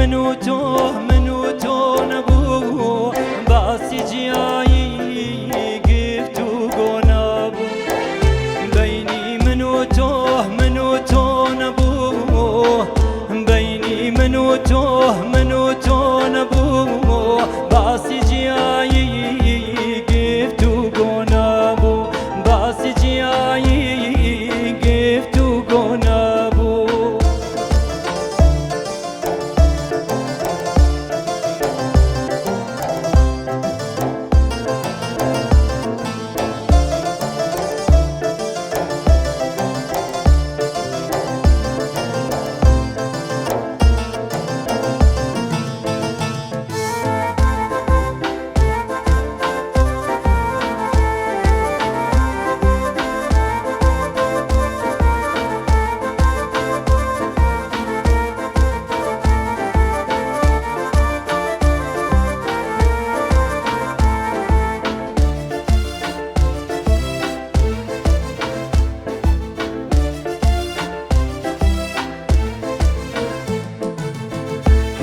منو تو نبو باسی جیایی گفت و گو نبو بینی منو تو نبو بینی منو تو نبو باسی جیایی گفت و گو نبو باسی جیایی گفت و گو نبو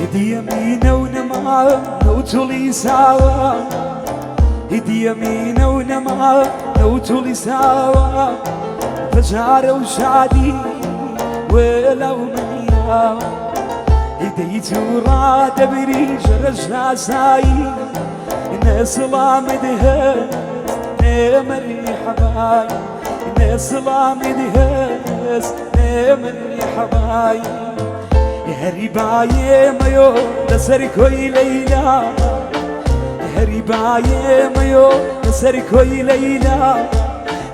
هدي يمينة ونمعة نوتولي سوا هدي يمينة ونمعة نوتولي سوا فجارة وشادي ولو منيا هدي تورا دبري جرجنا ساي الناس لا مدهس نمري حباي الناس لا مدهس نمري حباي هريباية مايو لسر كوي ليلى هريباية مايو لسر كوي ليلى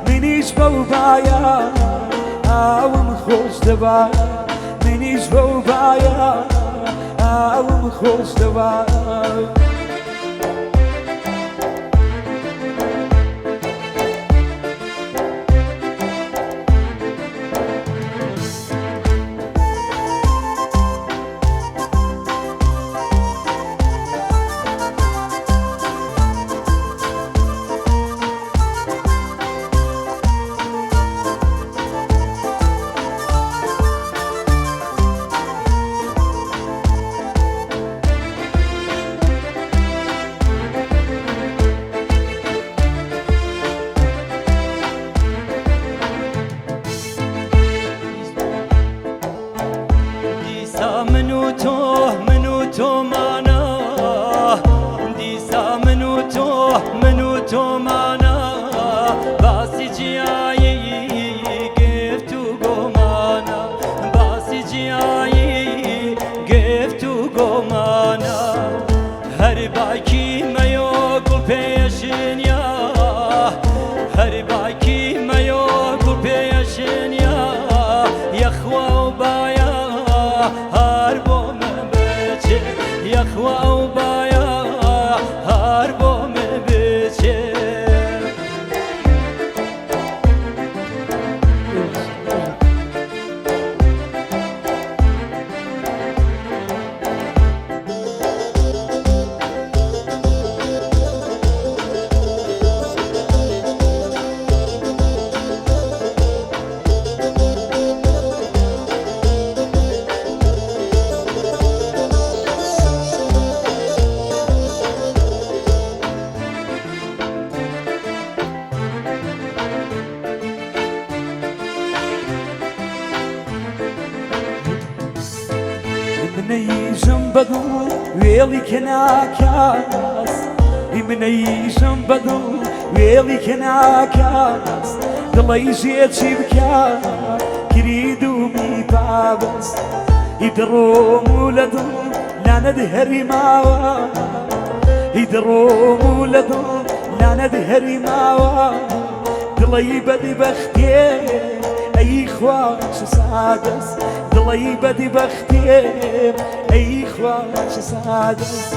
منيش بوبايا او مخوش دبا منيش بوبايا او مخوش دبا منو تو مانا دیسا منو تو مانا باسی جیایی گفت و گو مانا باسی جیایی گفت و گو مانا هر باکی میو گل پیشن یا هر باکی میو گل پیشن یا یخوا و بایا هربو من بچه یخوا و بایا هربو من بچه منيشم بدو ويلي كناكاس منيشم بدو ويلي كناكاس دلي جيت شبكا كريدو مي بابس يدروم ولدو لا ندهري ماوا يدروم ولدو لا ندهري ماوا دلي بدي بختي اي خواش سادس دلي بدي بختي اي خواش سادس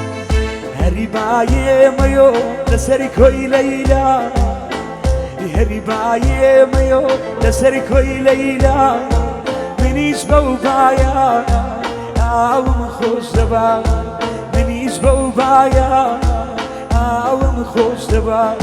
هريباية مايو لسري كوي ليلى هريباية مايو لسري كوي ليلى منيش بوبايا او مخوش دبا منيش بوبايا او مخوش دبا